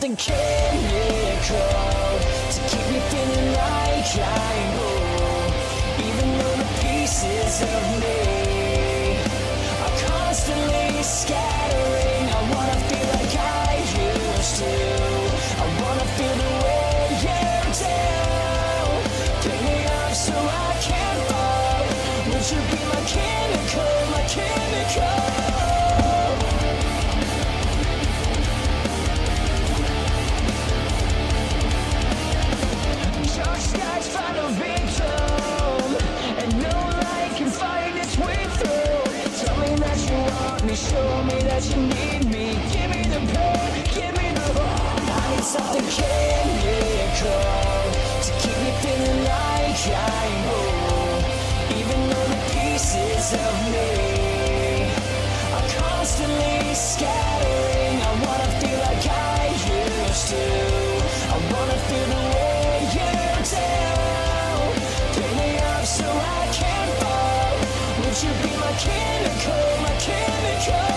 something chemical to keep me feeling like I'm whole. Even though the pieces of me are constantly scattering, I wanna feel like I used to. I wanna feel the way you do. Pick me up so I can't fall. Would you be my chemical, my chemical? Dark skies find a victim, and no light can find its way through. Tell me that you want me, show me that you need me. Give me the pain, give me the hope. I need something chemical to keep me feeling like I'm whole. Even though the pieces of me are constantly scattering, I wanna feel like I used to. I wanna feel the way you do. Pick me up so I can't fall. Would you be my chemical, my chemical?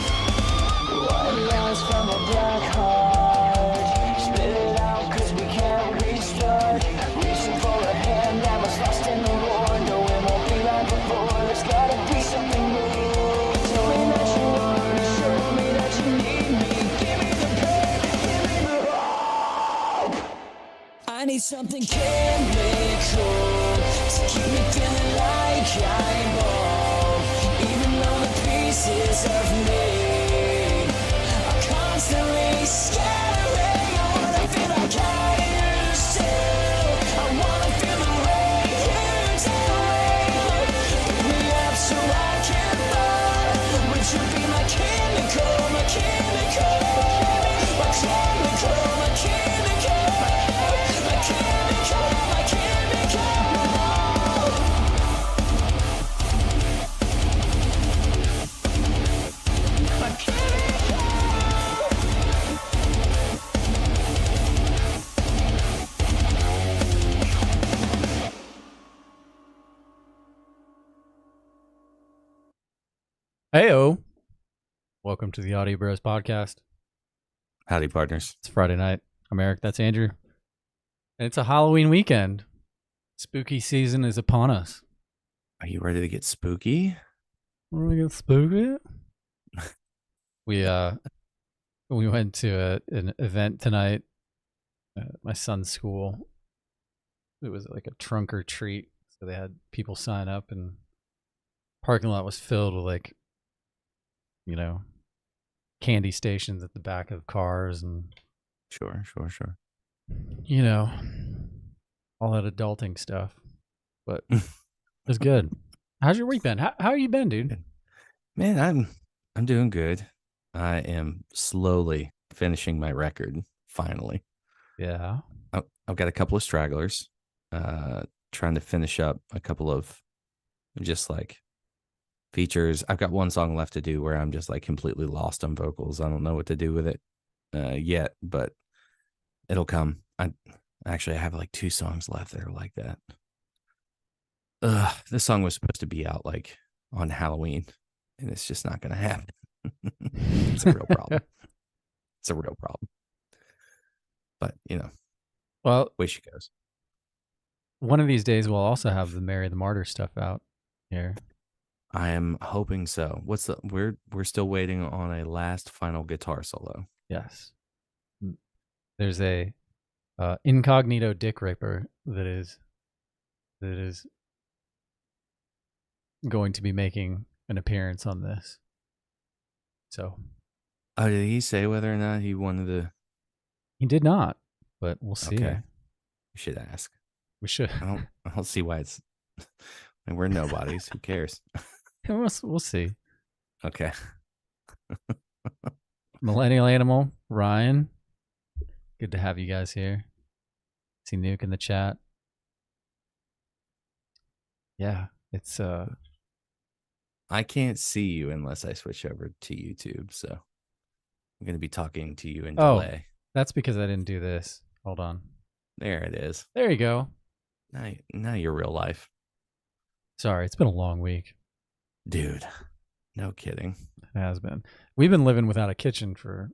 White lines from a black heart. Spit it out 'cause we can't restart. Reaching for a hand that was lost in the war. No, it won't be like before. There's gotta be something new. Tell me that you want me, show me that you need me. Give me the pain, give me the hope. I need something chemical to keep me feeling like I'm whole. Even though the pieces of me are constantly scattering, I wanna feel like I used to. I wanna feel the way you do. Pick me up so I can fall. Would you be my chemical, my chemical, my chemical, my chemical, my chemical, my chemical? My chemical. Heyo. Welcome to the Audio Bros podcast. Howdy, partners. It's Friday night. I'm Eric. That's Andrew. And it's a Halloween weekend. Spooky season is upon us. Are you ready to get spooky? Are we get spooky? we went to an event tonight at my son's school. It was like a trunk or treat. So they had people sign up, and parking lot was filled with candy stations at the back of cars and Sure. all that adulting stuff. But it was good. How's your week been? How you been, dude? Man, I'm doing good. I am slowly finishing my record, finally. Yeah. I've got a couple of stragglers, trying to finish up a couple of just like features. I've got one song left to do where I'm just like completely lost on vocals. I don't know what to do with it yet, but it'll come. I have like 2 songs left that are like that. This song was supposed to be out like on Halloween, and it's just not going to happen. It's a real problem. It's a real problem. But, Well, way she goes. one of these days we'll also have the Mary the Martyr stuff out here. I am hoping so. We're still waiting on a last final guitar solo. Yes. There's a incognito dick raper that is going to be making an appearance on this. So, Oh, did he say whether or not he wanted to? he did not, but we'll see. Okay. We should ask. We should. I don't see why it's. And we're nobodies. Who cares? We'll see. Okay. Millennial Animal, Ryan. Good to have you guys here. See Nuke in the chat. Yeah, it's I can't see you unless I switch over to YouTube. So I'm going to be talking to you in oh, delay. that's because I didn't do this. Hold on. There it is. There you go. Now you're real life. Sorry, it's been a long week. Dude, no kidding. It has been. We've been living without a kitchen for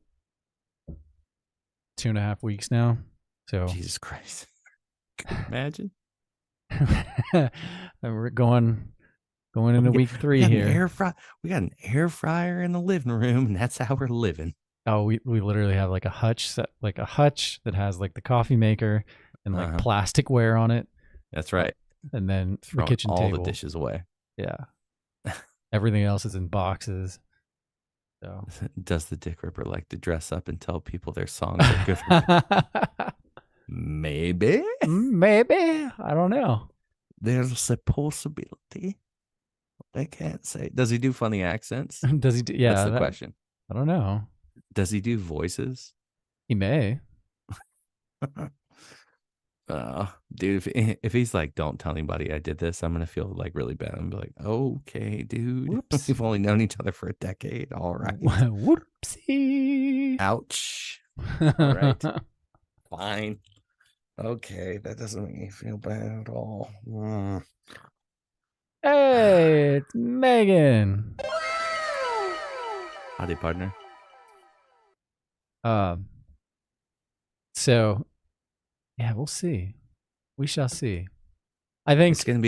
2.5 weeks now. So Jesus Christ. Can you imagine? we're going into week 3 here. We got an air fryer in the living room, and that's how we're living. Oh, we literally have like a hutch that has like the coffee maker and like plasticware on it. That's right. And then Throwing the kitchen all table. the dishes away. Yeah. Everything else is in boxes. So does the Dick Ripper like to dress up and tell people their songs are good? Maybe. Maybe. I don't know. There's a possibility. I can't say. Does he do funny accents? Does he do? Yeah. That's the question. I don't know. Does he do voices? He may. Dude, if he's like, don't tell anybody I did this, I'm gonna feel like really bad. I'm gonna be like, okay, dude. Whoops. We've only known each other for a decade. All right. Whoopsie. Ouch. All right. Fine. Okay, that doesn't make me feel bad at all. Hey, it's Megan. Howdy, partner. So yeah, we'll see. We shall see. I think it's gonna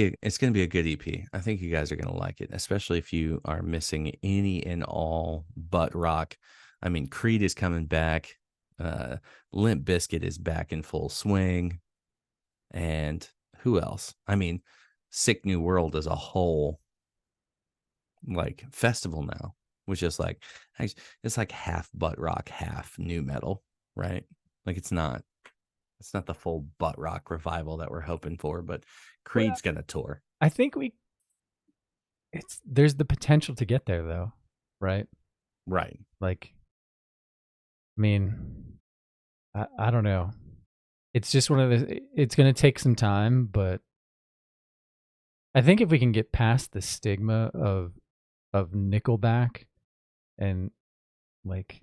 be a good EP. I think you guys are gonna like it, especially if you are missing any and all butt rock. I mean, Creed is coming back. Limp Bizkit is back in full swing, and who else? I mean, Sick New World as a whole, like festival now, which is like it's like half butt rock, half new metal, right? Like it's not the full butt rock revival that we're hoping for, but Creed's gonna tour. I think there's the potential to get there though, right? Right. Like, I mean, I don't know. It's just one of the. It's going to take some time, but I think if we can get past the stigma of Nickelback, and like,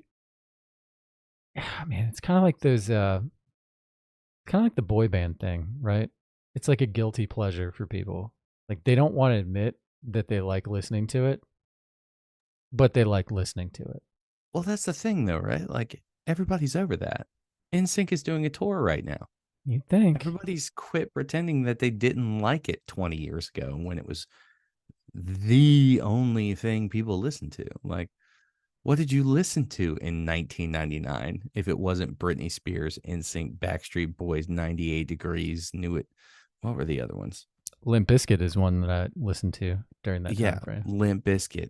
man, it's kind of like those. Kind of like the boy band thing, right? It's like a guilty pleasure for people. Like they don't want to admit that they like listening to it, but they like listening to it. Well, that's the thing, though, right? Like everybody's over that. NSYNC is doing a tour right now. You'd think everybody's quit pretending that they didn't like it 20 years ago when it was the only thing people listened to. Like, what did you listen to in 1999 if it wasn't Britney Spears, NSYNC, Backstreet Boys, 98 Degrees, Knew It? What were the other ones? Limp Bizkit is one that I listened to during that time frame. Limp Bizkit,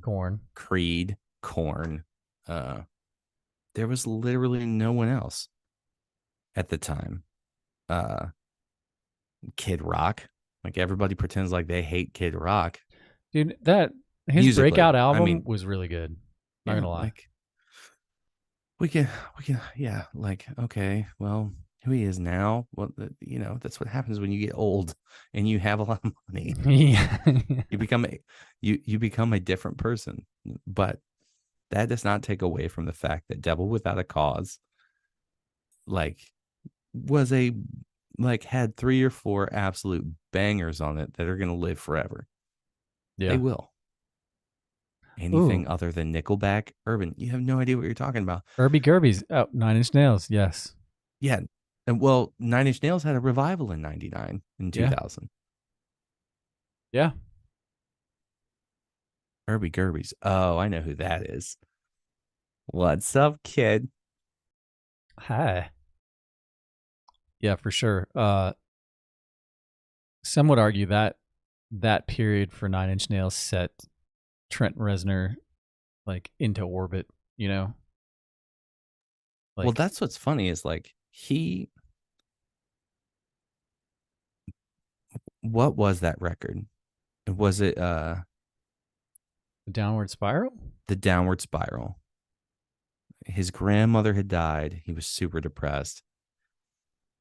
Korn, Creed, Korn. There was literally no one else at the time. Kid Rock. Like everybody pretends like they hate Kid Rock. Dude, that his musically, breakout album was really good. Not gonna lie. Like we can, yeah. Like, okay, well, who he is now? Well, that's what happens when you get old and you have a lot of money. Yeah. you become a different person. But that does not take away from the fact that Devil Without a Cause, like, had 3 or 4 absolute bangers on it that are gonna live forever. Yeah. They will. Anything other than Nickelback, Urban, you have no idea what you're talking about. Irby Gerby's 9 Inch Nails, yes. Yeah. And well, 9 Inch Nails had a revival in 99 and 2000. Yeah. Irby Gerby's. Oh, I know who that is. What's up, kid? Hi. Yeah, for sure. Some would argue that period for 9 Inch Nails set Trent Reznor like into orbit, you know? Like, well, that's what's funny is like what was that record? Was it The Downward Spiral? The Downward Spiral. His grandmother had died. He was super depressed.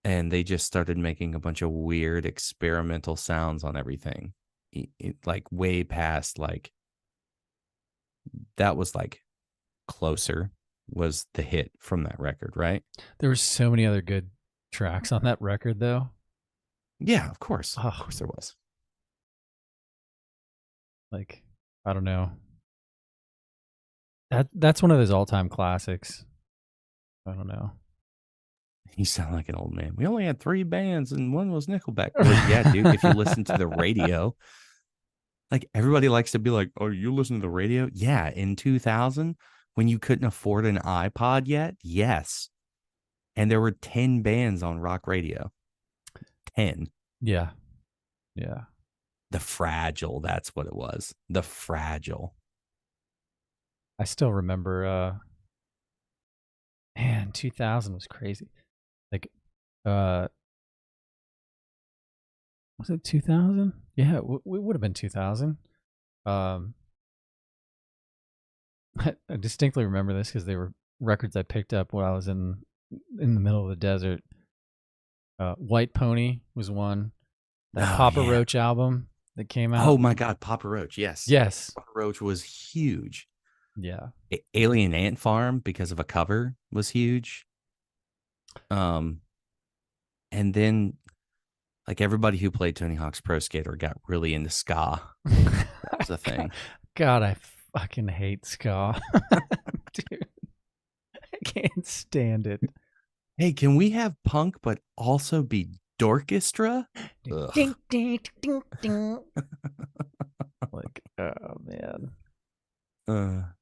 and they just started making a bunch of weird experimental sounds on everything. Like way past like that was like Closer was the hit from that record, right? There were so many other good tracks on that record, though. Yeah, of course. Of Oh, course there was. like, I don't know. That's one of those all-time classics. I don't know. You sound like an old man. We only had 3 bands and one was Nickelback. Well, yeah, dude, if you listen to the radio, like everybody likes to be like, "Oh, you listen to the radio?" Yeah, in 2000 when you couldn't afford an iPod yet? Yes. And there were 10 bands on rock radio. 10. Yeah. Yeah. The Fragile, that's what it was. The Fragile. I still remember man, 2000 was crazy. Like was it 2000? Yeah, it would have been 2000. I distinctly remember this because they were records I picked up when I was in the middle of the desert. White Pony was one. That Papa yeah. Roach album that came out. Oh my God, Papa Roach. Yes. Yes. Papa Roach was huge. Yeah. Alien Ant Farm, because of a cover, was huge. And then like everybody who played Tony Hawk's Pro Skater got really into ska. That was a thing. God, I fucking hate ska. Dude, I can't stand it. Hey, can we have punk but also be dorchestra? Ding, ding, ding, ding. Like, oh man.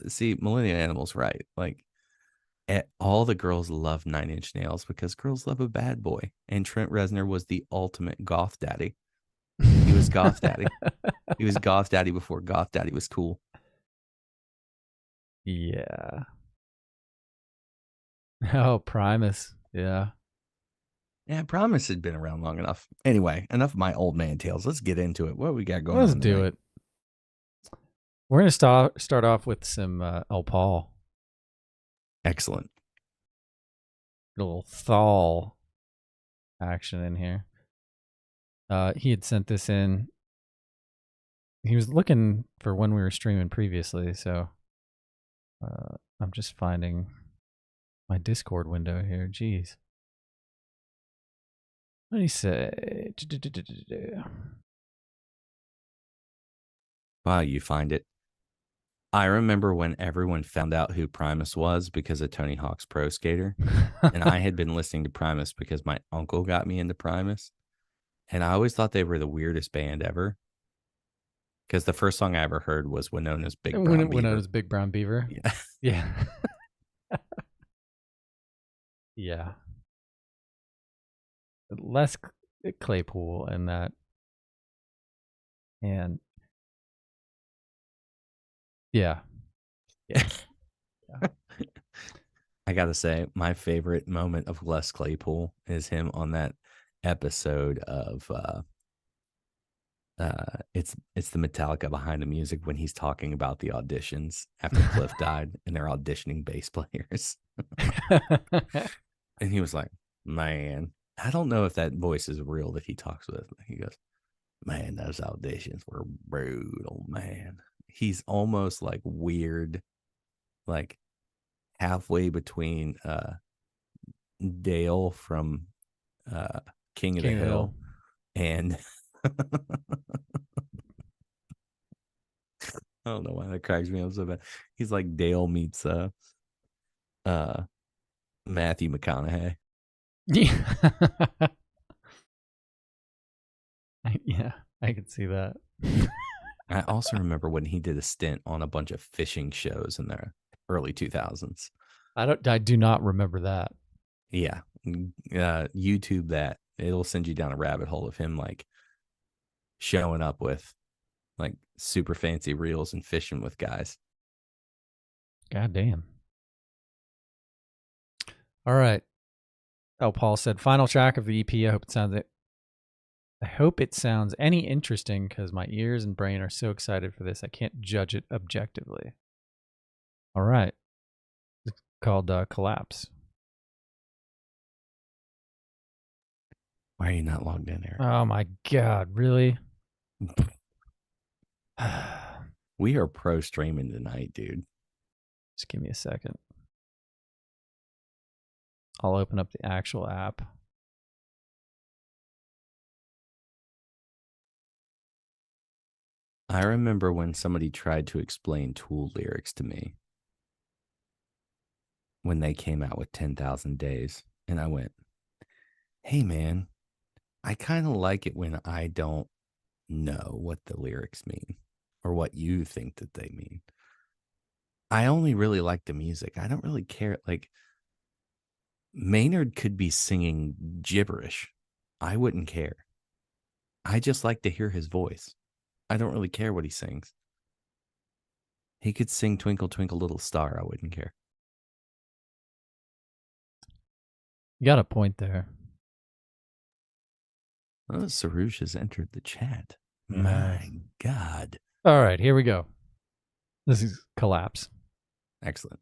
See, Millennium Animal's right. Like, all the girls love 9 Inch Nails because girls love a bad boy. And Trent Reznor was the ultimate goth daddy. He was goth daddy. He was goth daddy before goth daddy was cool. Yeah. Oh, Primus. Yeah. Yeah, Promise had been around long enough. Anyway, enough of my old man tales. Let's get into it. What we got going on? Let's do it. We're going to start off with some El Paul. Excellent. A little Thal action in here. He had sent this in. He was looking for when we were streaming previously, so I'm just finding my Discord window here. Jeez. What do you say? Wow, you find it. I remember when everyone found out who Primus was because of Tony Hawk's Pro Skater. And I had been listening to Primus because my uncle got me into Primus. And I always thought they were the weirdest band ever. Because the first song I ever heard was Winona's Big Brown Beaver. Winona's Big Brown Beaver. Yeah. Yeah. Yeah. Less Claypool in that. And yeah. Yeah. I gotta say, my favorite moment of Les Claypool is him on that episode of it's the Metallica Behind the Music when he's talking about the auditions after Cliff died and they're auditioning bass players. And he was like, "Man, I don't know if that voice is real that he talks with." He goes, "Man, those auditions were brutal, man." He's almost like weird, like halfway between Dale from King of the Hill and I don't know why that cracks me up so bad. He's like Dale meets Matthew McConaughey. Yeah. Yeah, I could see that. I also remember when he did a stint on a bunch of fishing shows in the early 2000s. I do not remember that. Yeah. YouTube that. It'll send you down a rabbit hole of him like showing up with like super fancy reels and fishing with guys. God damn. All right. Oh, Paul said, final track of the EP. I hope it sounds any interesting because my ears and brain are so excited for this. I can't judge it objectively. All right. It's called Collapse. Why are you not logged in, Eric? Oh my god, really? We are pro streaming tonight, dude. Just give me a second. I'll open up the actual app. I remember when somebody tried to explain Tool lyrics to me when they came out with 10,000 Days. And I went, hey, man, I kind of like it when I don't know what the lyrics mean or what you think that they mean. I only really like the music. I don't really care. Like, Maynard could be singing gibberish. I wouldn't care. I just like to hear his voice. I don't really care what he sings. He could sing Twinkle, Twinkle, Little Star. I wouldn't care. You got a point there. Oh, Sarouche has entered the chat. Yeah. My God. All right, here we go. This is Collapse. Excellent.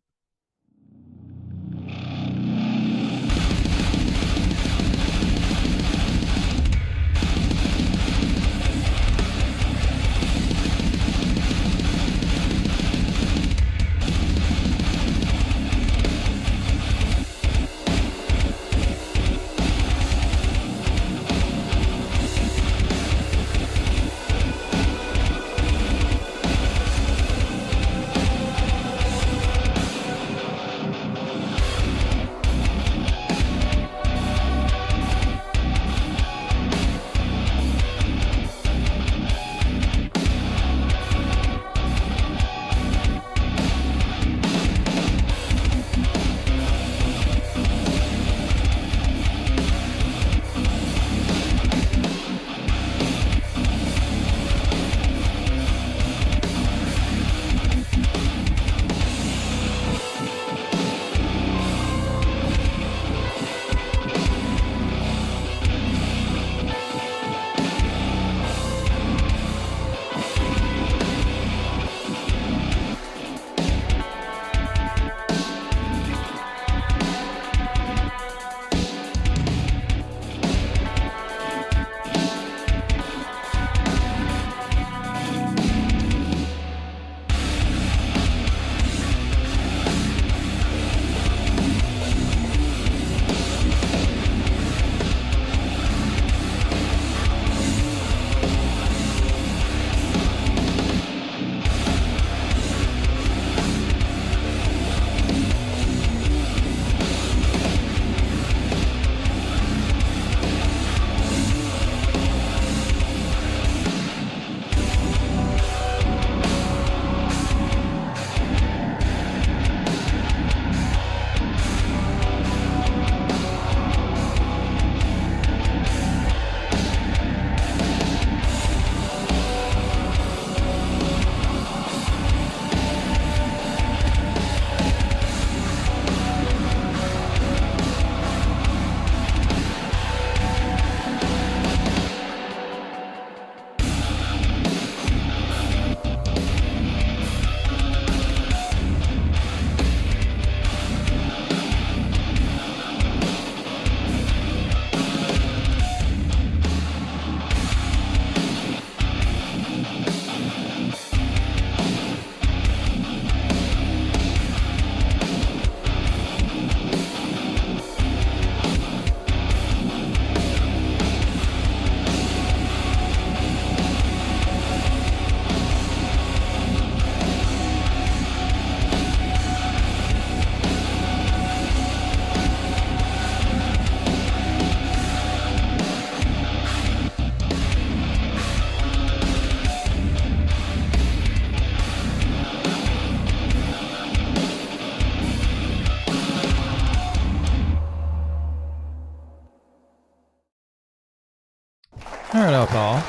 All right, alcohol.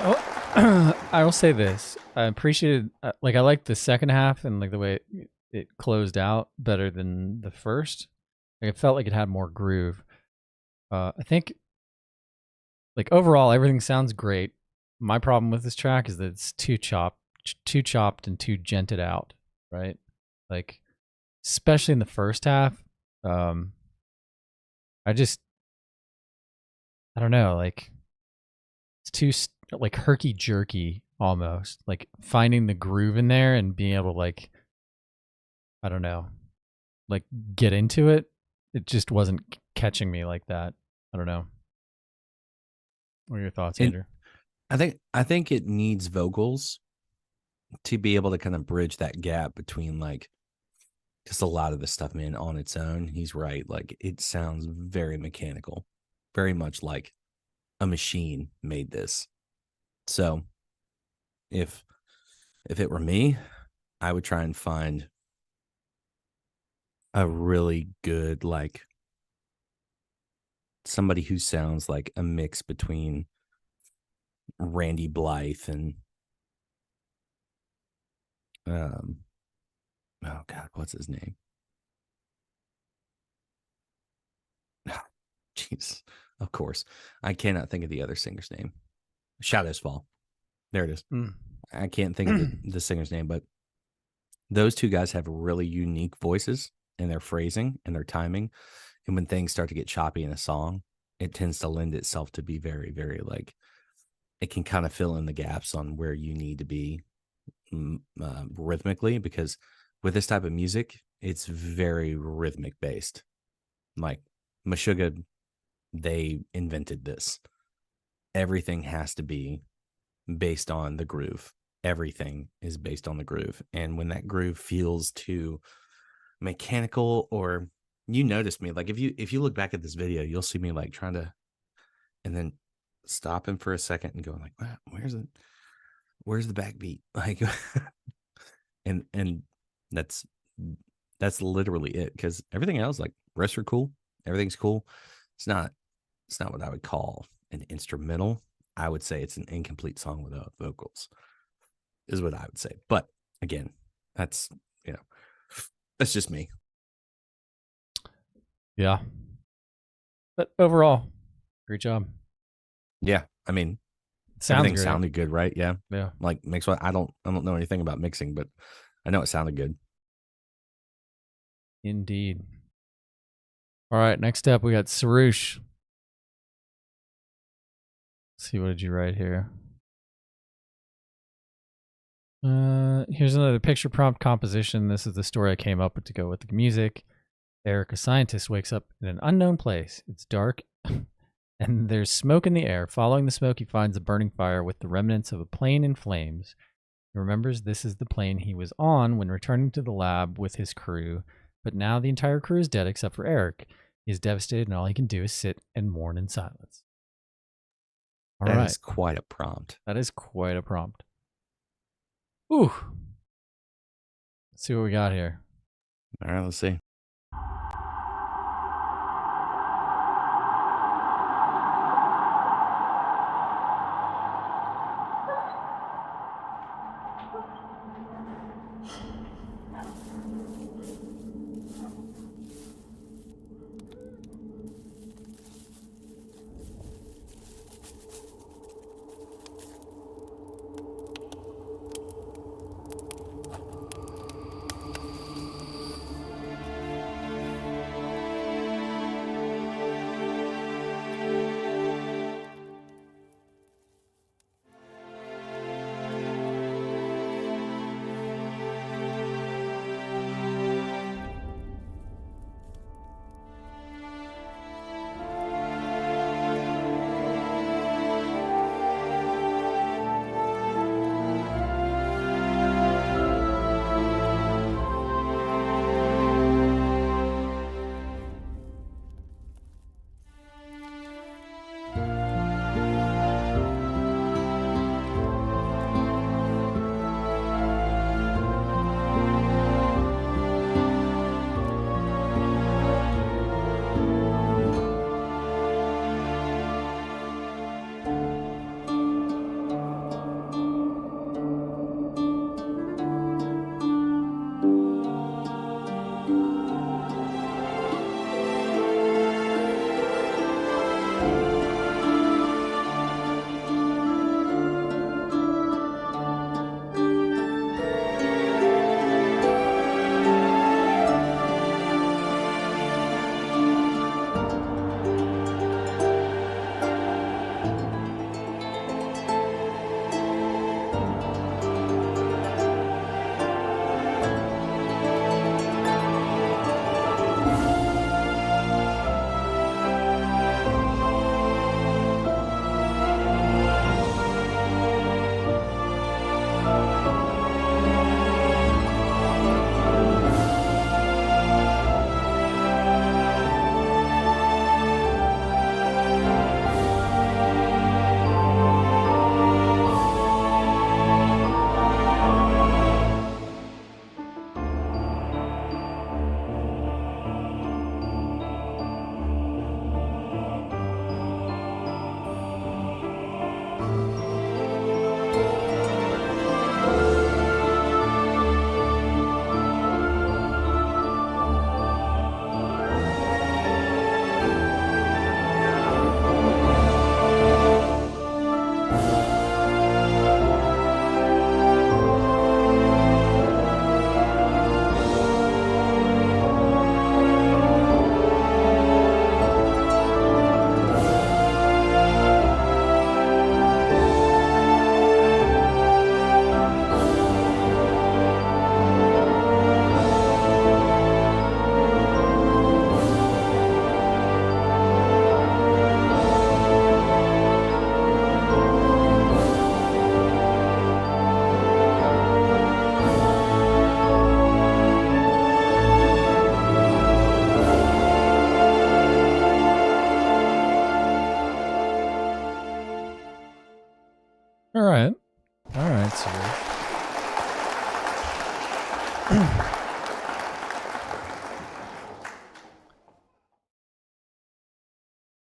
Oh, I will say this: I appreciated, like, I liked the second half and like the way it closed out better than the first. Like, it felt like it had more groove. I think, like, overall, everything sounds great. My problem with this track is that it's too chopped and too gented out, right? Like, especially in the first half. I don't know, like it's too like herky jerky almost. Like finding the groove in there and being able to like, I don't know, like get into it. It just wasn't catching me like that. I don't know. What are your thoughts, And Andrew? I think it needs vocals to be able to kind of bridge that gap between like just a lot of the stuff, man, on its own. He's right. Like it sounds very mechanical, very much like a machine made this. So if it were me, I would try and find a really good like somebody who sounds like a mix between Randy Blythe and um oh god, what's his name? Jeez, of course. I cannot think of the other singer's name. Shadows Fall. There it is. Mm. I can't think of the singer's name, but those two guys have really unique voices in their phrasing and their timing. And when things start to get choppy in a song, it tends to lend itself to be very, very like it can kind of fill in the gaps on where you need to be rhythmically, because with this type of music, it's very rhythmic based. Like Meshuggah, they invented this. Everything has to be based on the groove. Everything is based on the groove. And when that groove feels too mechanical, or you notice me, like if you look back at this video, you'll see me like trying to and then stopping for a second and going like, where's the backbeat? Like and that's literally it, because everything else, like rest are cool, everything's cool. It's not what I would call an instrumental. I would say it's an incomplete song without vocals, is what I would say. But again, that's you know, that's just me. Yeah. But overall, great job. Yeah, I mean, It sounds everything great. sounded good, right? Yeah, Yeah. like mix what I don't know anything about mixing, but I know it sounded good. Indeed. All right, next up we got Sarush. Let's see, what did you write here? Here's another picture prompt composition. This is the story I came up with to go with the music. Eric, a scientist, wakes up in an unknown place. It's dark and there's smoke in the air. Following the smoke, he finds a burning fire with the remnants of a plane in flames. He remembers this is the plane he was on when returning to the lab with his crew, but now the entire crew is dead except for Eric. He is devastated, and all he can do is sit and mourn in silence. All That right. is quite a prompt. That is quite a prompt. Ooh. Let's see what we got here. All right, let's see.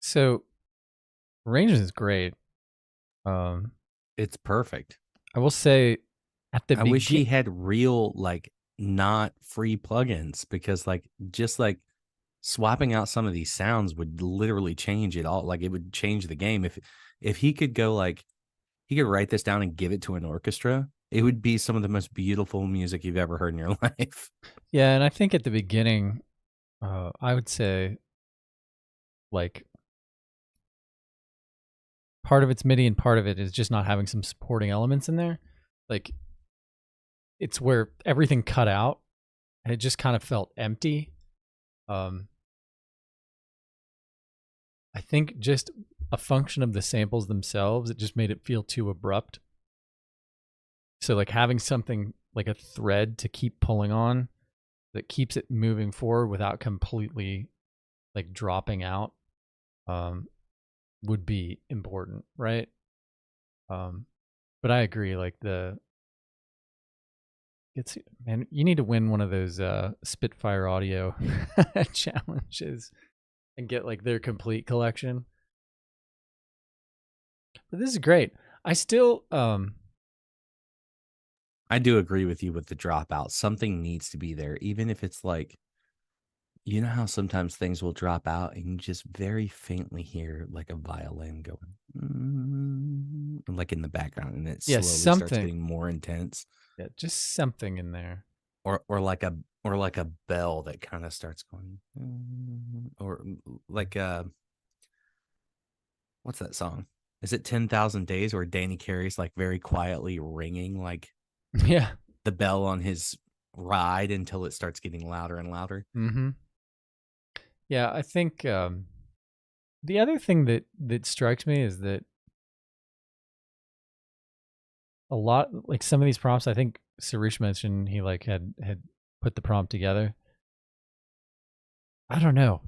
So, Rangers is great. It's perfect. I will say, at the I wish he beginning, had real, like, not free plugins, because like just like swapping out some of these sounds would literally change it all. Like, it would change the game. If he could go, like, he could write this down and give it to an orchestra, it would be some of the most beautiful music you've ever heard in your life. yeah, and I think at the beginning, I would say, like, part of it's MIDI and part of it is just not having some supporting elements in there. Like, it's where everything cut out and it just kind of felt empty. I think just a function of the samples themselves, it just made it feel too abrupt. So like having something like a thread to keep pulling on that keeps it moving forward without completely like dropping out would be important, right? But I agree, like it's, man, you need to win one of those Spitfire Audio challenges and get like their complete collection. But this is great. I still I do agree with you with the dropout. Something needs to be there, even if it's like, you know how sometimes things will drop out and you just very faintly hear like a violin going, like in the background, and it yeah, slowly starts something. getting more intense, Yeah, just something in there. or like a bell that kind of starts going, or like what's that song? Is it 10,000 Days, where Danny Carey's like very quietly ringing like Yeah. the bell on his ride until it starts getting louder and louder? Mm-hmm. Yeah, I think the other thing that strikes me is that a lot, like some of these prompts, I think Sarish mentioned he like had put the prompt together. I don't know.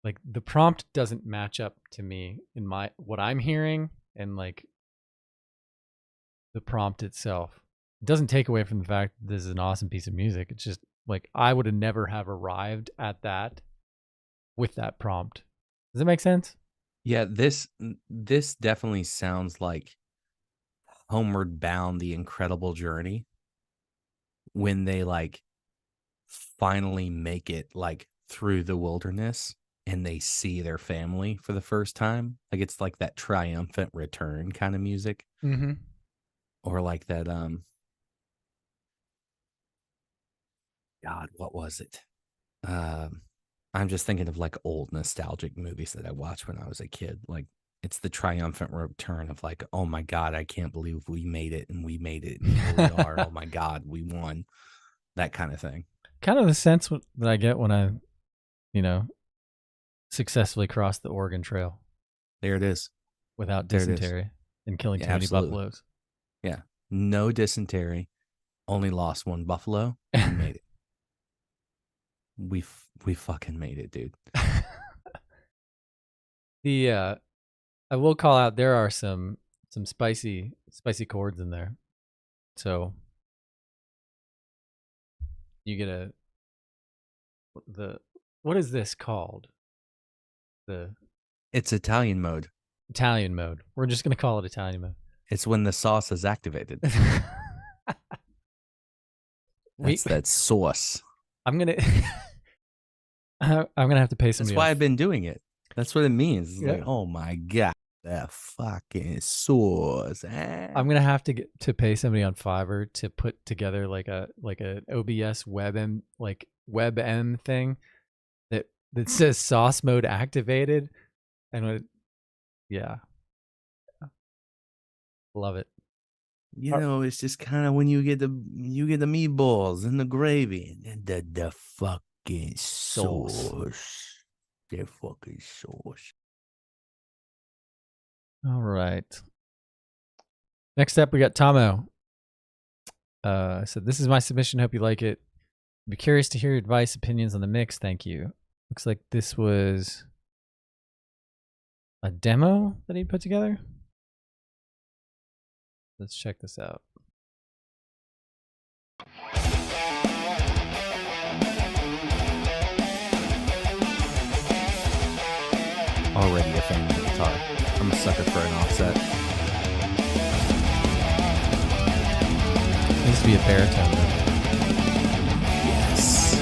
Like the prompt doesn't match up to me in my what I'm hearing, and like the prompt itself. It doesn't take away from the fact that this is an awesome piece of music. It's just like I would have never have arrived at that with that prompt. Does that make sense? Yeah, this definitely sounds like Homeward Bound: The Incredible Journey, when they like finally make it like through the wilderness and they see their family for the first time. Like, it's like that triumphant return kind of music, Mm-hmm. or like that God, what was it? I'm just thinking of like old nostalgic movies that I watched when I was a kid. Like, it's the triumphant return of like, oh my God, I can't believe we made it, and we made it, and here we are. Oh my God, we won. That kind of thing. Kind of the sense that I get when I, successfully crossed the Oregon Trail There it is. without There it is. dysentery and killing Yeah, too many absolutely. buffaloes. Yeah. No dysentery. Only lost one buffalo. We made it. We fucking made it, dude. The I will call out there are some spicy chords in there. So you get what is this called? The It's Italian mode. Italian mode. We're just gonna call it Italian mode. It's when the sauce is activated. That's that sauce. I'm gonna have to pay somebody. That's why off. I've been doing it. That's what it means. It's Yeah. like, oh my God, that fucking sauce. I'm gonna have to pay somebody on Fiverr to put together like a OBS WebM thing that says sauce mode activated, and yeah, love it. You know, it's just kind of when you get the meatballs and the gravy and the fucking sauce. The fucking sauce. All right. Next up, we got Tomo. So this is my submission. Hope you like it. Be curious to hear your advice, opinions on the mix. Thank you. Looks like this was a demo that he put together. Let's check this out. sucker for an offset. Needs to be a baritone. Yes.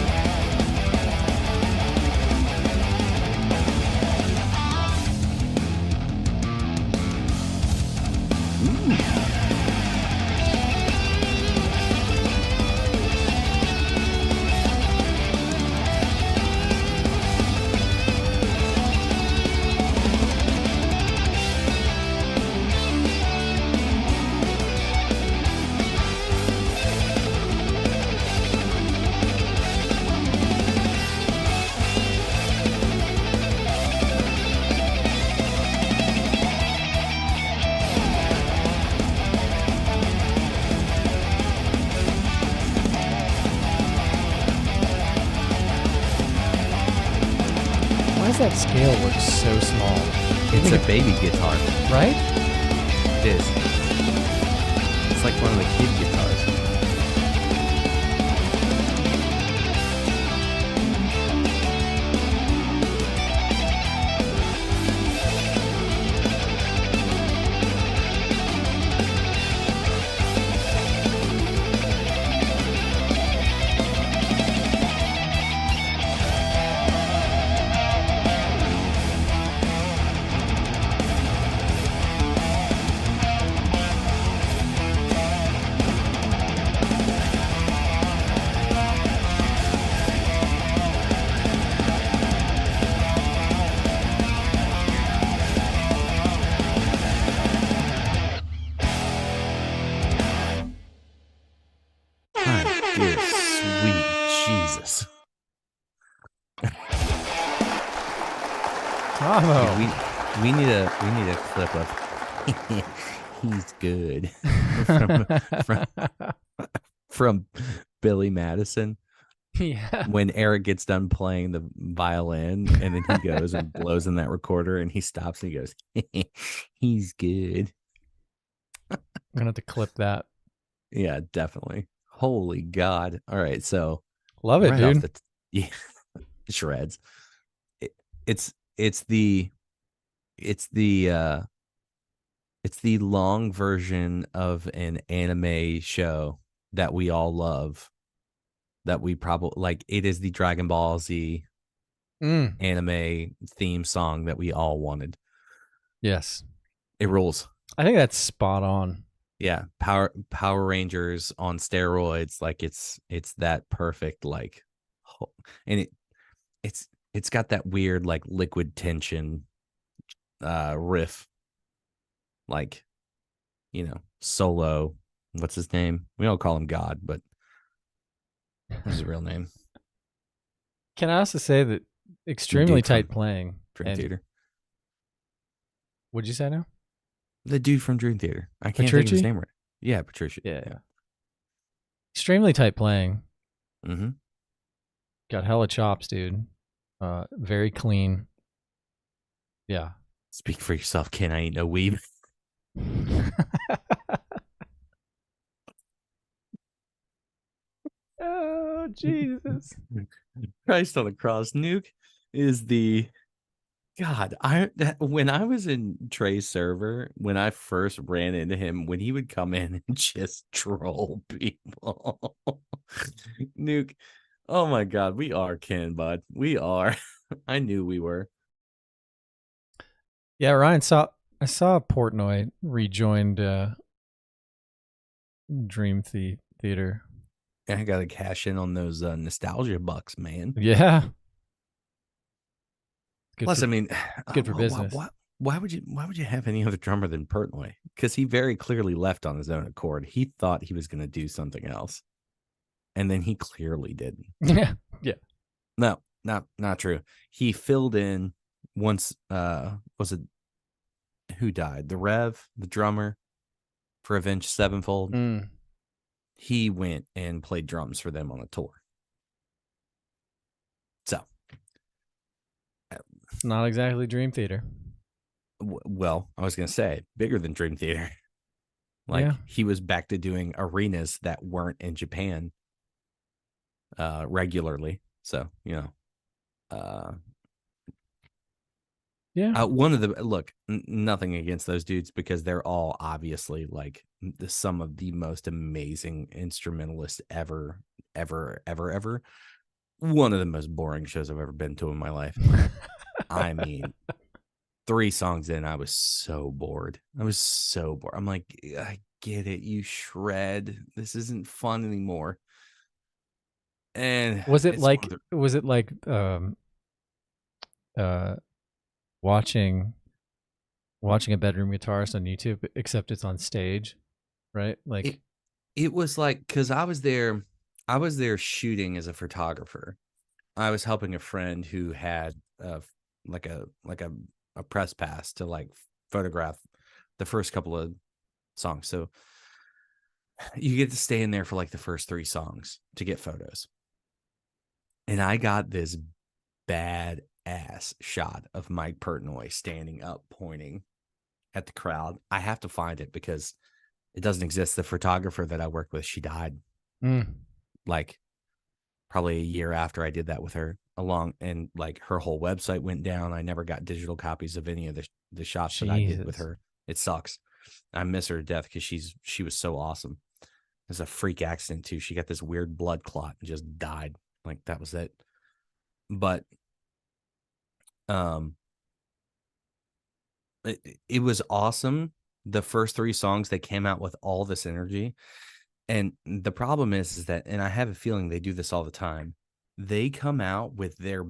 Why does that scale look so small? It's a baby guitar. Right? It is. It's like one of the kid guitars. My dear sweet Jesus. Tomo. We need a clip of he's good from Billy Madison Yeah. when Eric gets done playing the violin and then he goes and blows in that recorder and he stops and he goes, he's good. I'm gonna have to clip that. Yeah, definitely. Holy God. All right, so Love it, right dude. off the yeah, shreds. It's the it's the long version of an anime show that we all love. That we probably like. It is the Dragon Ball Z anime theme song that we all wanted. Yes. It rules. I think that's spot on. Yeah, Power Rangers on steroids. Like it's that perfect. Like, and it's got that weird like Liquid Tension riff. Like, Solo. What's his name? We don't call him God, but what's his real name? Can I also say that extremely tight playing? Dream Theater. What'd you say now? The dude from Dream Theater. I can't think of his name right. Yeah, Patricia. Yeah. Extremely tight playing. Mm-hmm. Got hella chops, dude. Very clean. Yeah. Speak for yourself, Ken. I ain't no weeb. Oh, Jesus. Christ on the cross. Nuke is the God. When I was in Trey's server, when I first ran into him, when he would come in and just troll people. Nuke. Oh my God, we are Ken, bud. We are. I knew we were. Yeah, Ryan I saw Portnoy rejoined Dream Theater. I got to cash in on those nostalgia bucks, man. Yeah. Plus, I mean, good for business. Why would you have any other drummer than Portnoy? Because he very clearly left on his own accord. He thought he was going to do something else, and then he clearly didn't. Yeah. Yeah. No, not true. He filled in once. Was it who died? The Rev, the drummer for Avenged Sevenfold. He went and played drums for them on a tour. So, not exactly Dream Theater. Well, I was going to say bigger than Dream Theater. Like he was back to doing arenas that weren't in Japan regularly. So, Yeah. One of the look, nothing against those dudes because they're all obviously like some of the most amazing instrumentalists ever. One of the most boring shows I've ever been to in my life. I mean, 3 songs in, I was so bored. I'm like, I get it. You shred. This isn't fun anymore. And Was it it's like? one of Was it like watching a bedroom guitarist on YouTube, except it's on stage, right? Like, it was like because I was there shooting as a photographer. I was helping a friend who had like a press pass to like photograph the first couple of songs. So you get to stay in there for like the first 3 songs to get photos. And I got this bad ass shot of Mike Pertnoy standing up pointing at the crowd. I have to find it because it doesn't exist. The photographer that I worked with, she died like probably a year after I did that with her and like her whole website went down. I never got digital copies of any of the shots that I did with her. It sucks. I miss her to death because she was so awesome. It was a freak accident too. She got this weird blood clot and just died. Like that was it. But it was awesome. The first 3 songs, they came out with all this energy. And the problem is that, and I have a feeling they do this all the time, they come out with their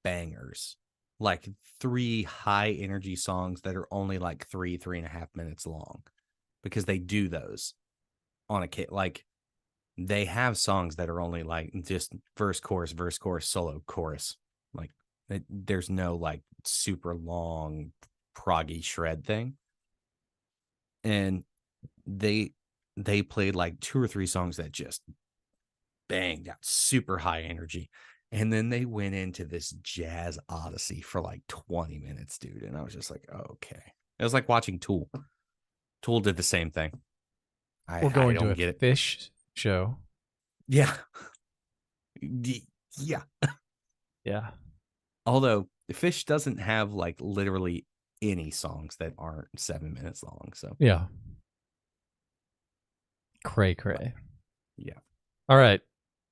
bangers, like 3 high energy songs that are only like 3.5 minutes long, because they do those on a kit. Like they have songs that are only like just verse, chorus, solo, chorus. Like there's no like super long proggy shred thing. And they played like 2 or 3 songs that just banged out super high energy. And then they went into this jazz odyssey for like 20 minutes, dude. And I was just like, oh, okay. It was like watching Tool. Tool did the same thing. We're going to a Fish show. Yeah. Yeah. Yeah. Although Fish doesn't have like literally any songs that aren't 7 minutes long. So yeah. Cray. Yeah. All right.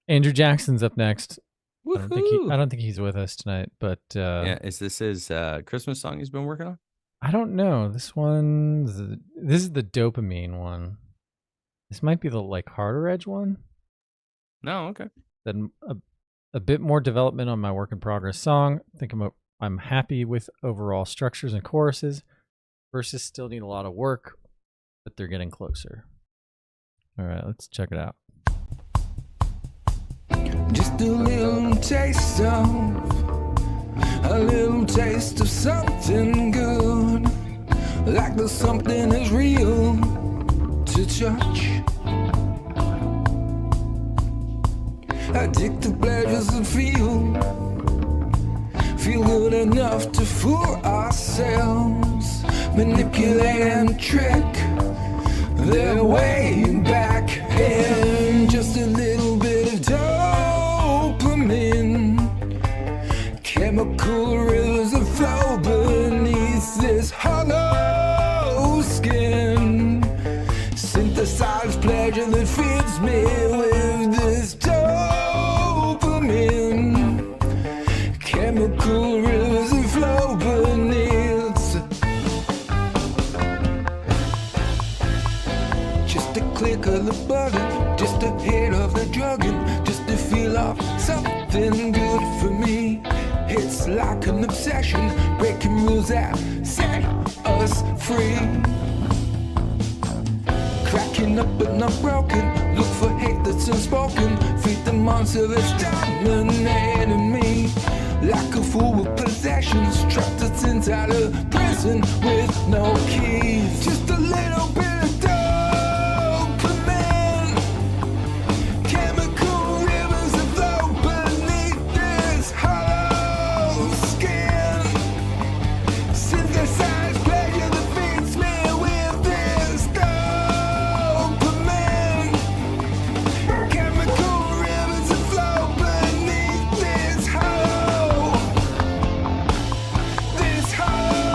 Andrew Jackson's up next. Woohoo! I don't think he's with us tonight, but yeah, is this his Christmas song he's been working on? I don't know. This is the dopamine one. This might be the like harder edge one. No, okay. Then a bit more development on my work in progress song. I think I'm happy with overall structures and choruses. Verses still need a lot of work, but they're getting closer. All right, let's check it out. Just a little taste of something good, like the something is real to touch. Addictive pleasures that feel good enough to fool ourselves, manipulate and trick their way back in. Just a little bit of dopamine, chemical rivers that flow beneath this hollow skin, synthesized pleasure that feeds me with this dopamine, chemical rivers that flow beneath. Just a click of the button, just a hit of the drugging, just to feel off something good for me. It's like an obsession, breaking rules that set us free. Cracking up but not broken, look for hate that's unspoken, feed the monster that's dominating me. Like a fool with possessions, trapped us inside a prison with no keys. Just a little bit of dopamine, chemical rivers that flow beneath this hollow skin, synthesized pleasure that feeds me with this dopamine, chemical rivers that flow beneath this hollow. This hollow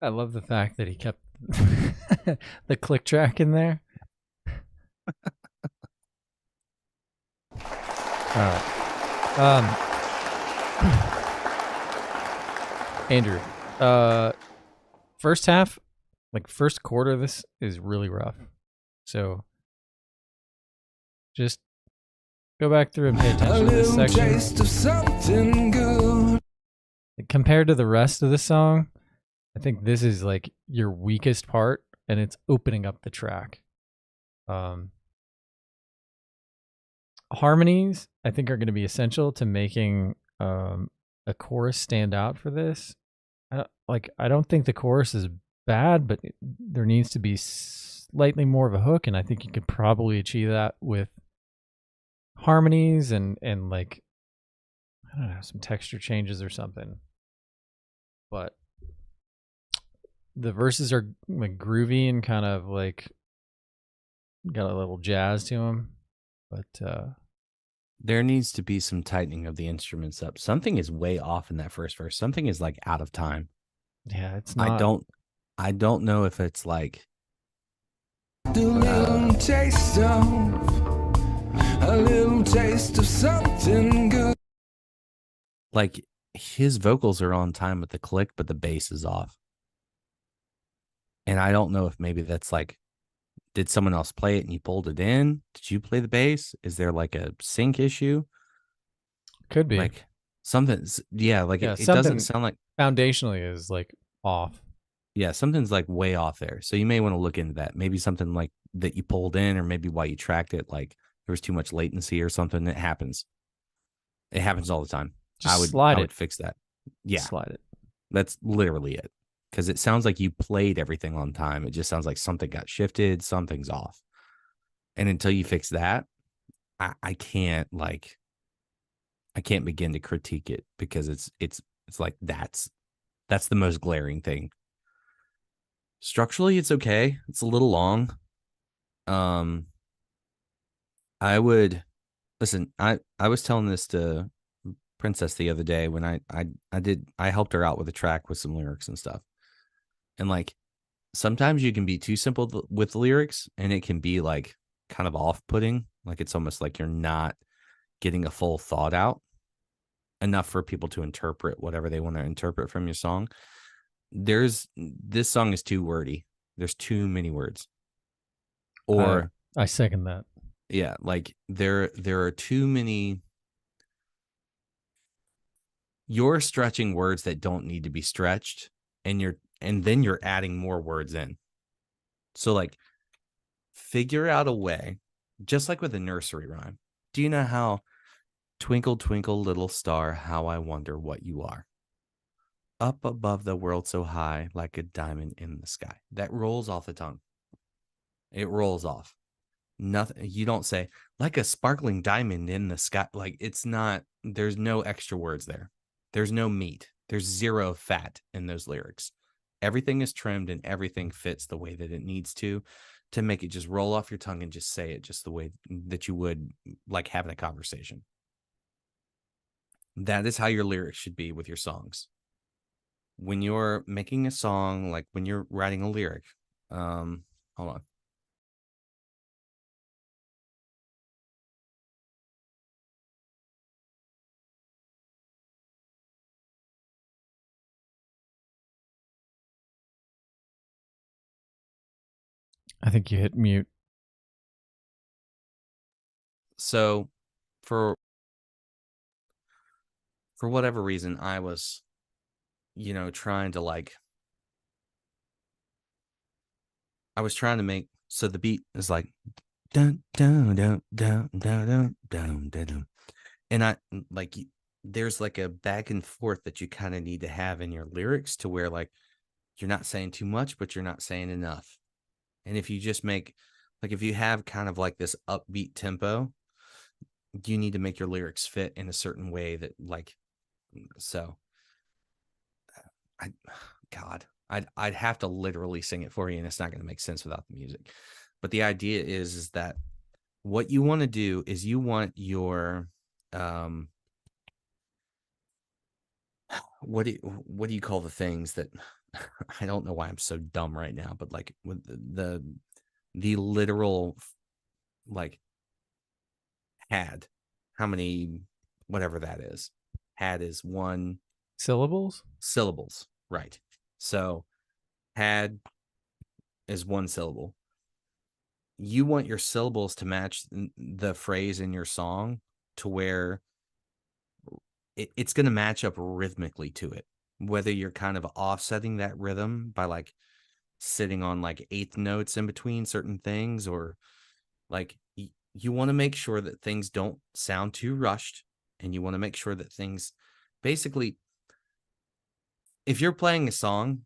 I love the fact that he kept the click track in there. All right. Andrew, first half, like first quarter of this is really rough. So just go back through and pay attention to this section. Taste of something good. Compared to the rest of the song, I think this is like your weakest part, and it's opening up the track. Harmonies, I think, are going to be essential to making a chorus stand out for this. I don't think the chorus is bad, but there needs to be slightly more of a hook, and I think you could probably achieve that with harmonies and like, I don't know, some texture changes or something. But the verses are like groovy and kind of like got a little jazz to them. But there needs to be some tightening of the instruments up. Something is way off in that first verse. Something is like out of time. yeah, it's not. I don't know if it's like A little taste of something good. like his vocals are on time with the click, but the bass is off. And I don't know if maybe that's like, did someone else play it and you pulled it in? Did you play the bass? Is there like a sync issue? Could be Like something's, yeah, like Yeah, it something- doesn't sound like, foundationally is like off. yeah, something's like way off there. So you may want to look into that. Maybe something like that you pulled in, or maybe while you tracked it, like there was too much latency or something. It happens. It happens all the time. Just I slide it. would fix that. Yeah, Slide it. that's literally it. Because it sounds like you played everything on time. It just sounds like something got shifted, something's off. And until you fix that, I can't begin to critique it, because it's like that's the most glaring thing. Structurally, it's okay. It's a little long. I would listen. I was telling this to Princess the other day when I helped her out with a track with some lyrics and stuff. And like sometimes you can be too simple with lyrics, and it can be like kind of off-putting. Like it's almost like you're not getting a full thought out enough for people to interpret whatever they want to interpret from your song. This song is too wordy. There's too many words. Or I second that. yeah, like there are too many. You're stretching words that don't need to be stretched, and then you're adding more words in. So like figure out a way, just like with a nursery rhyme. Do you know how twinkle, twinkle, little star, how I wonder what you are? Up above the world so high, like a diamond in the sky. That rolls off the tongue. It rolls off. Nothing. You don't say like a sparkling diamond in the sky. Like it's not, there's no extra words there. There's no meat. There's zero fat in those lyrics. Everything is trimmed and everything fits the way that it needs to make it just roll off your tongue and just say it just the way that you would like having a conversation. That is how your lyrics should be with your songs. When you're making a song, like when you're writing a lyric, hold on. I think you hit mute. So for whatever reason, I was, trying to make, so the beat is like dun dun dun dun dun dun dun dun dun. And I like there's like a back and forth that you kind of need to have in your lyrics to where like you're not saying too much, but you're not saying enough. And if you just make like if you have kind of like this upbeat tempo, you need to make your lyrics fit in a certain way that like so I'd have to literally sing it for you, and it's not going to make sense without the music. But the idea is that what you want to do is you want your what do you call the things that I don't know why I'm so dumb right now, but like with the literal like had, how many, whatever that is. Had is 1 Syllables? syllables, right? So had is 1 syllable. You want your syllables to match the phrase in your song to where it's going to match up rhythmically to it. Whether you're kind of offsetting that rhythm by like sitting on like eighth notes in between certain things, or like you want to make sure that things don't sound too rushed, and you want to make sure that things basically, if you're playing a song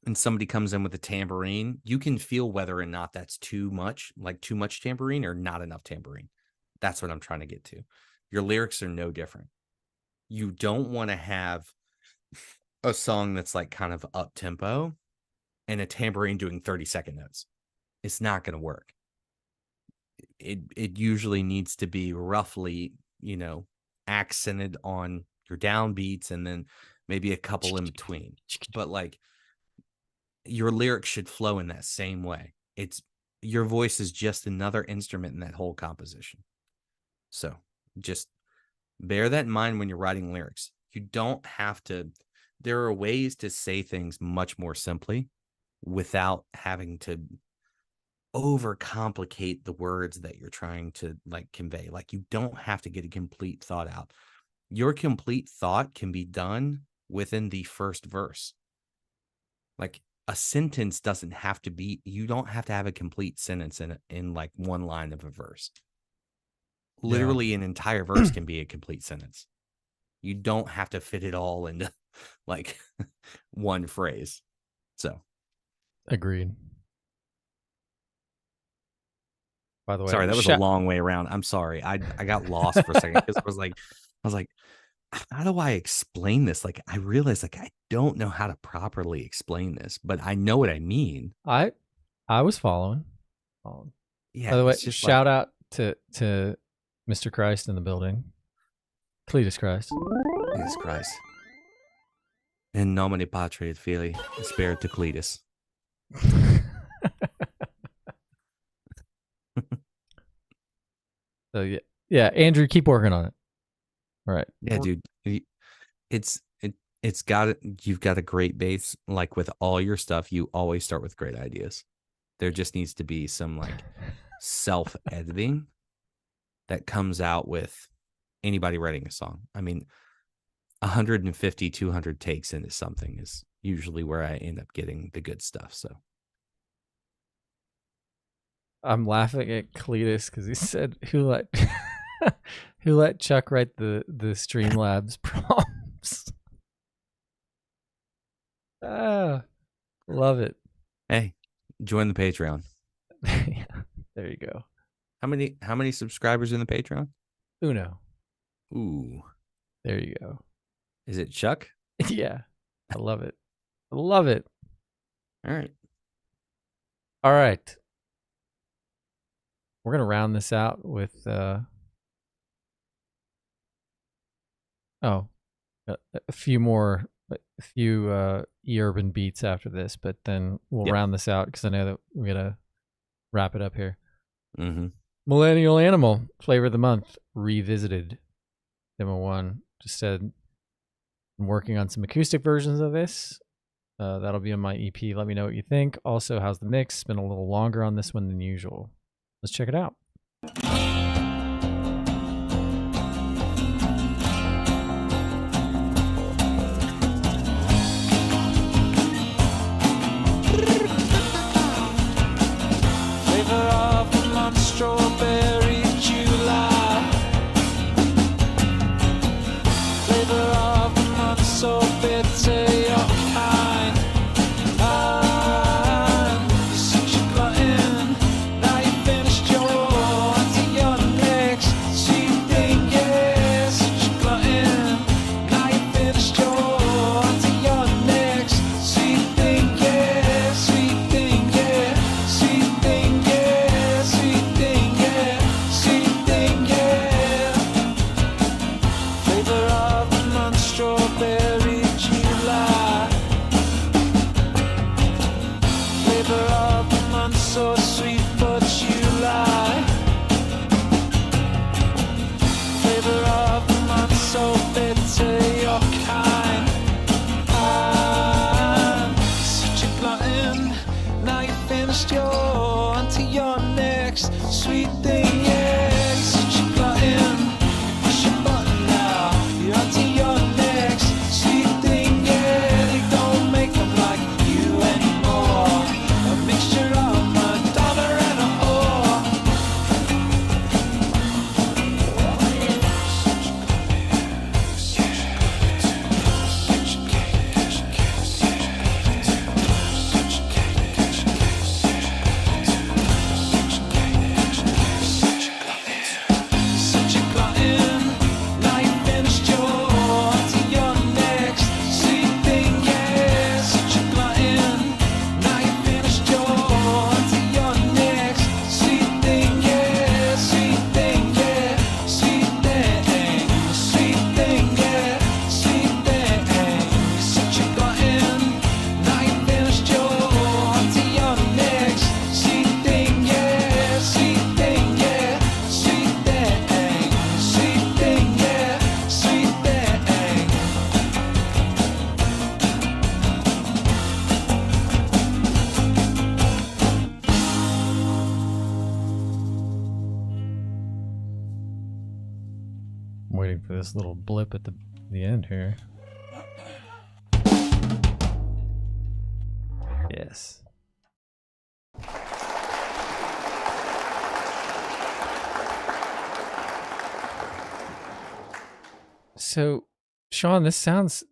and somebody comes in with a tambourine, you can feel whether or not that's too much, like too much tambourine or not enough tambourine. That's what I'm trying to get to. Your lyrics are no different. You don't want to have a song that's like kind of up tempo and a tambourine doing 30-second notes. It's not going to work. It usually needs to be roughly, accented on your downbeats and then maybe a couple in between. But like your lyrics should flow in that same way. It's your voice is just another instrument in that whole composition. So just bear that in mind when you're writing lyrics. You don't have to, there are ways to say things much more simply without having to overcomplicate the words that you're trying to like convey. Like you don't have to get a complete thought out. Your complete thought can be done within the first verse. Like a sentence doesn't have to be, you don't have to have a complete sentence in like one line of a verse. Literally an entire verse can be a complete sentence. You don't have to fit it all into like one phrase. So Agreed. By the way, sorry, that was a long way around. I'm sorry. I got lost for a second because I was like, how do I explain this? Like, I realized like I don't know how to properly explain this, but I know what I mean. I was following. Yeah. By the way, it's just shout out to Mr. Christ in the building. Cletus Christ. Jesus Christ. In nomine Patri et Filii et Spiritus Cletus. So yeah, Andrew, keep working on it. All right. Yeah, dude. It's got it. You've got a great base. Like with all your stuff, you always start with great ideas. There just needs to be some like self-editing that comes out with anybody writing a song. I mean, 150, 200 takes into something is usually where I end up getting the good stuff. So I'm laughing at Cletus because he said, "Who let Chuck write the Streamlabs prompts?" Love it. Hey, join the Patreon. Yeah, there you go. How many subscribers in the Patreon? Uno. Ooh, there you go. Is it Chuck? Yeah, I love it. I love it. All right. All right. We're gonna round this out with a few urban beats after this, but then we'll round this out because I know that we gotta wrap it up here. Mm-hmm. Millennial Animal Flavor of the Month Revisited. Demo 1 just said I'm working on some acoustic versions of this. That'll be on my EP. Let me know what you think. Also, how's the mix? Been a little longer on this one than usual. Let's check it out. Flavor of the month, strawberry July. Flavor of the month, so bitter you're kind. You're such a glutton, now you finished your glutton. Now you finished your onto your next sweet thing, yeah. You're such a glutton. Push your button now. You're onto your next sweet thing, yeah. They don't make them like you anymore. A mixture of Madonna and a whore. Such a glutton. Now you finished your onto your next sweet thing, yeah. Such a glutton. Now you finished your onto your next sweet thing, yeah. Sweet thing, yeah. Sweet thing. Sweet thing, yeah. Sweet thing. Such a glutton. Now you finished your onto your next sweet thing, yeah. Sweet thing, yeah. Sweet thing. Sweet thing, yeah. Sweet thing. I'm waiting for this little blip at the end here. Yes. So, Sean, this sounds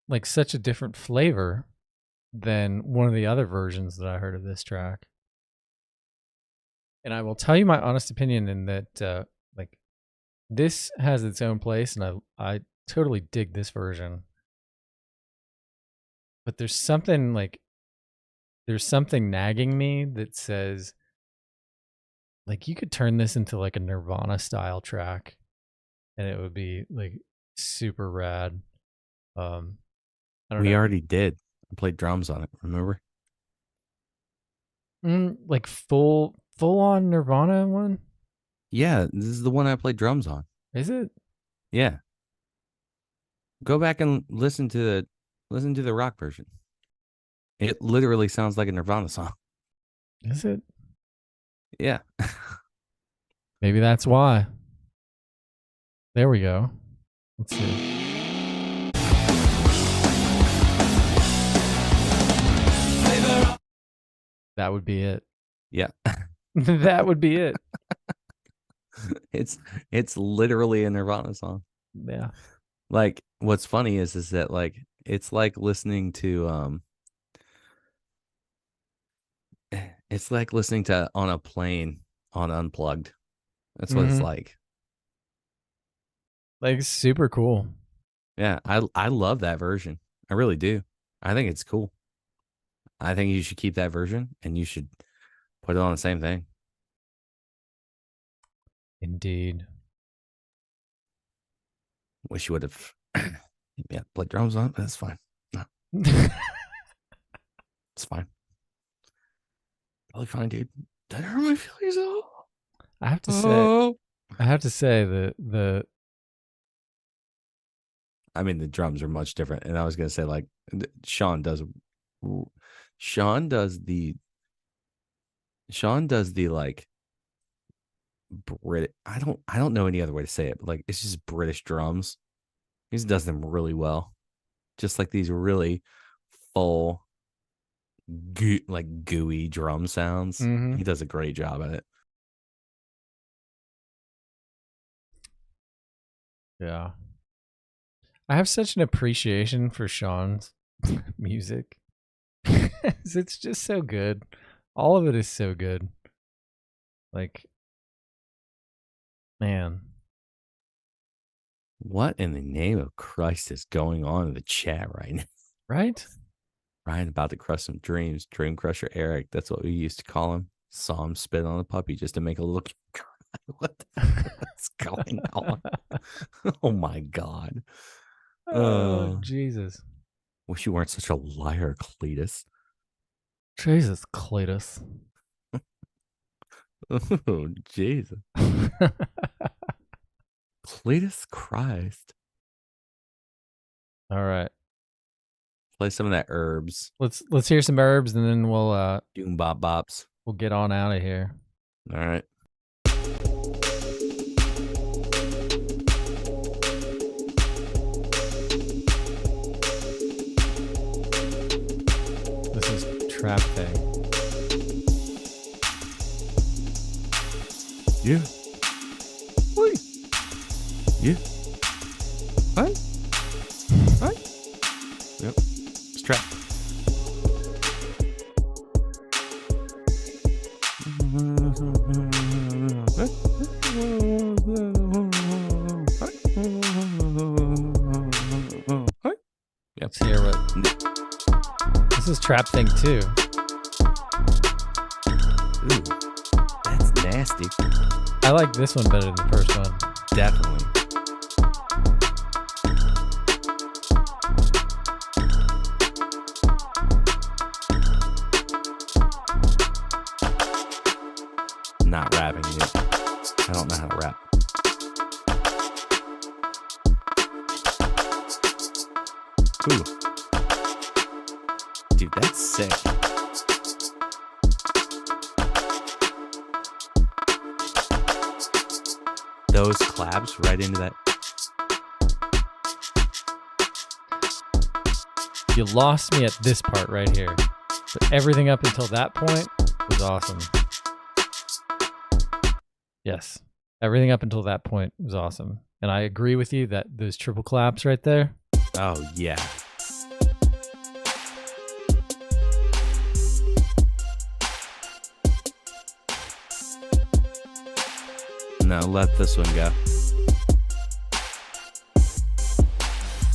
like such a different flavor than one of the other versions that I heard of this track. And I will tell you my honest opinion in that, like, this has its own place, and I totally dig this version. But there's something nagging me that says, like, you could turn this into like a Nirvana style track, and it would be like super rad. I don't We know. already did. I played drums on it. Remember? Like full on Nirvana one? Yeah, this is the one I played drums on. Is it? Yeah. Go back and listen to the rock version. It literally sounds like a Nirvana song. Is it? Yeah. Maybe that's why. There we go. Let's see. That would be it. Yeah. That would be it. It's literally a Nirvana song. Yeah. Like, what's funny is that like it's like listening to it's like listening to on a plane on Unplugged. That's what it's Mhm. like. Like, super cool. Yeah, I love that version. I really do. I think it's cool. I think you should keep that version and you should put it on the same thing. Indeed. Wish you would have yeah, played drums on it, but that's fine. No, it's fine. Totally fine, dude. Did I hurt my feelings at all? I have to say, Oh. the I mean, the drums are much different. And I was gonna say, like, Sean does the like Brit. I don't know any other way to say it, but like it's just British drums. He just does them really well. Just like these really full, gooey drum sounds. Mhm. He does a great job at it. Yeah. I have such an appreciation for Sean's music. It's just so good. All of it is so good. Like, man. What in the name of Christ is going on in the chat right now? Right? Ryan about to crush some dreams. Dream Crusher Eric. That's what we used to call him. Saw him spit on a puppy just to make a little cry. What the what's going on? Oh my God. Oh, Jesus. Wish you weren't such a liar, Cletus. Jesus, Cletus. Oh, Jesus. Cletus Christ. All right. Play some of that herbs. Let's hear some herbs, and then we'll Doom bop bops. we'll get on out of here. All right. This is Trap Thing. Yeah. Wait. Yeah. Hi. Hi. Yep. Strap. Yep. Let's hear what. This is Trap Thing too. Ooh, that's nasty. I like this one better than the first one. Definitely. Not rapping yet. I don't know how to rap. Ooh. Dude, that's sick. Those claps right into that. You lost me at this part right here, but everything up until that point was awesome. Yes, everything up until that point was awesome, and I agree with you that those triple claps right there. Oh, yeah. No, let this one go.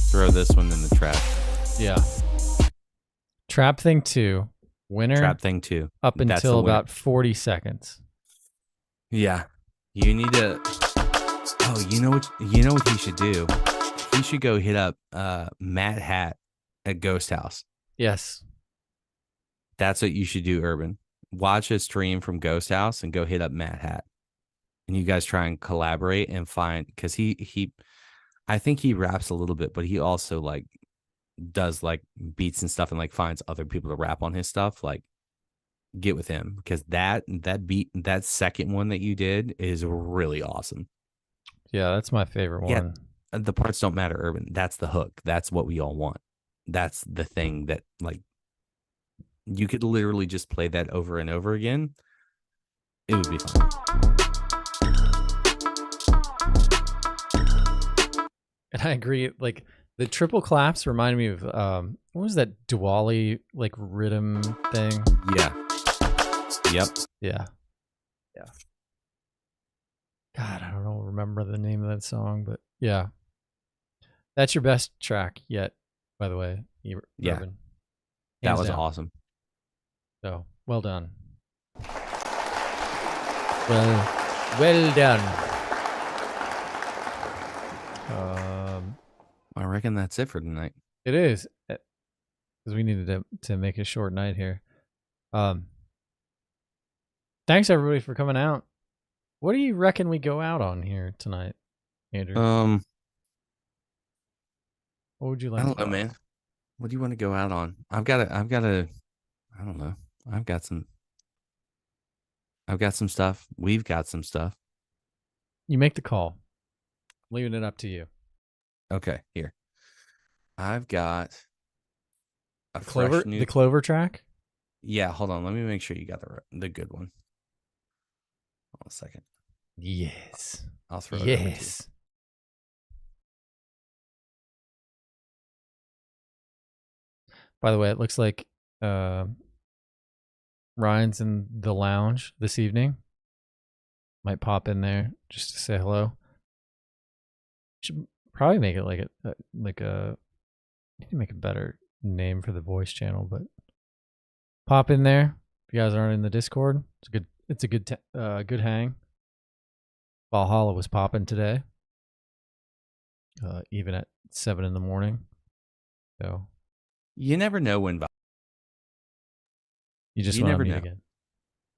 Throw this one in the trash. Yeah. Trap Thing 2, winner. Trap Thing 2. Up That's the until winner. about 40 seconds. Yeah. You need to. Oh, you know what he should do? He should go hit up Matt Hat at Ghost House. Yes. That's what you should do, Urban. Watch a stream from Ghost House and go hit up Matt Hat. And you guys try and collaborate and find, because he I think he raps a little bit, but he also like does like beats and stuff and like finds other people to rap on his stuff. Like, get with him, because that beat, that second one that you did is really awesome. Yeah, that's my favorite Yeah. one. The parts don't matter, Urban. That's the hook. That's what we all want. That's the thing that, like, you could literally just play that over and over again. It would be fun. And I agree. Like the triple claps remind me of what was that Diwali like rhythm thing? Yeah. Yep. Yeah. Yeah. God, I don't know, remember the name of that song, but yeah. That's your best track yet, by the way. Yeah. Urban. That Hands was down. awesome. So well done. Well done. I reckon that's it for tonight. It is, because we needed to make a short night here. Thanks everybody for coming out. What do you reckon we go out on here tonight, Andrew? What would you like? I don't to know, go man. out? What do you want to go out on? I've got I don't know. I've got some stuff. We've got some stuff. You make the call. Leaving it up to you. Okay, here. I've got a Clover, fresh new. the Clover track. Yeah, hold on. Let me make sure you got the good one. Hold on a second. Yes. I'll throw it over to you. Yes. By the way, it looks like Ryan's in the lounge this evening. Might pop in there just to say hello. Should probably make it like a need to make a better name for the voice channel, but pop in there if you guys aren't in the Discord. It's a good hang. Valhalla was popping today, even at 7 in the morning. So You never know when. you just You want to never meet know. again.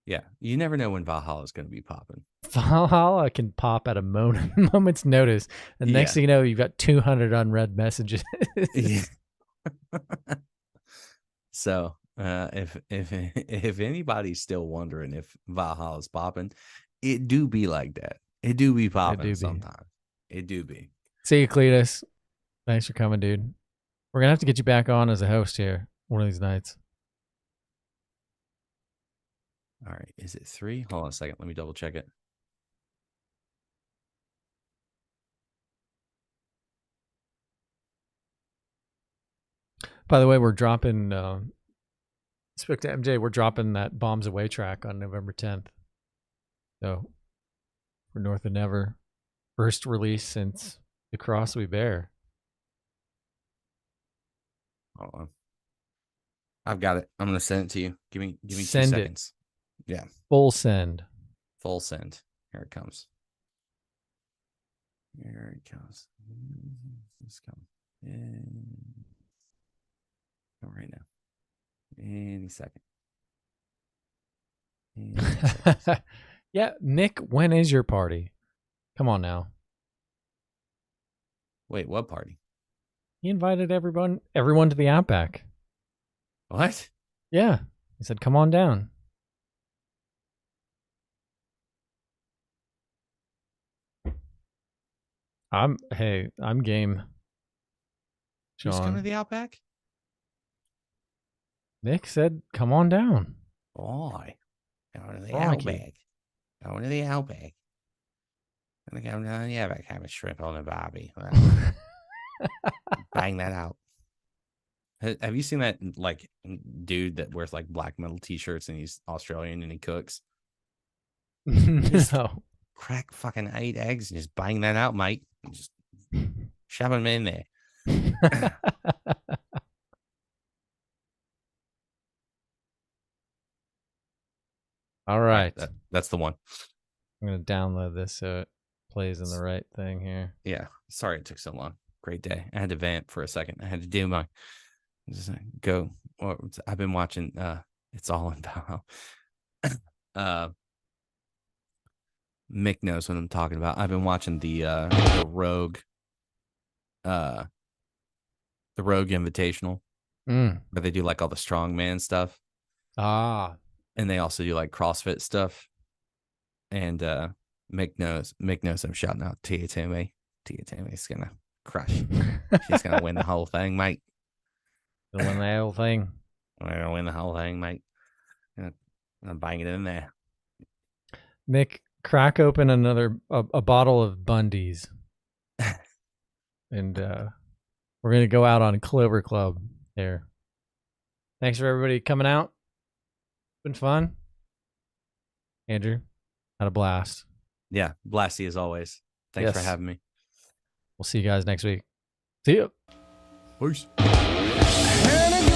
Yeah, you never know when Valhalla is going to be popping. Valhalla can pop at a moment's notice. And next Yeah. thing you know, you've got 200 unread messages. Yeah. So if anybody's still wondering if Valhalla's popping, it do be like that. It do be popping be. sometimes. It do be. See you, Cletus. Thanks for coming, dude. We're gonna have to get you back on as a host here one of these nights. All right. Is it 3? Hold on a second. Let me double check it. By the way, we're dropping. Speak to MJ. We're dropping that Bombs Away track on November 10th. So for North of Never, first release since The Cross We Bear. Hold on. I've got it. I'm gonna send it to you. Give me 2 Send it. seconds. Yeah. Full send. Full send. Here it comes. Here it comes. It's coming. Come right now. Any second. Yeah, Nick, when is your party? Come on now. Wait, what party? He invited everyone to the Outback. What? Yeah. He said, come on down. I'm game. Who's coming to Sean. the Outback? Nick said, come on down. Boy. Going to the Crikey. Outback. Going to the Outback. Gonna go down the Outback, have a shrimp on the barbie. Bang that out. Have you seen that like dude that wears like black metal t-shirts and he's Australian and he cooks? No. Crack fucking 8 eggs and just bang that out, mate. And just shove them in there. All right. That's the one. I'm going to download this so it plays in the right thing here. Yeah. Sorry it took so long. Great day. I had to vamp for a second. I had to do my go. I've been watching It's All in Valhalla. Mick knows what I'm talking about. I've been watching the Rogue Invitational where they do like all the strongman stuff. Ah. And they also do like CrossFit stuff. And Mick knows I'm shouting out Tia Tammy. Tia Tammy's gonna crush. She's gonna win the whole thing, mate. Gonna win the whole thing. I'm gonna win the whole thing, mate. I'm buying it in there. Mick, crack open a bottle of Bundy's. And we're gonna go out on Clover Club there. Thanks for everybody coming out. Been fun. Andrew, had a blast. Yeah, blasty as always. Thanks for Yes. having me. We'll see you guys next week. See you. Peace. And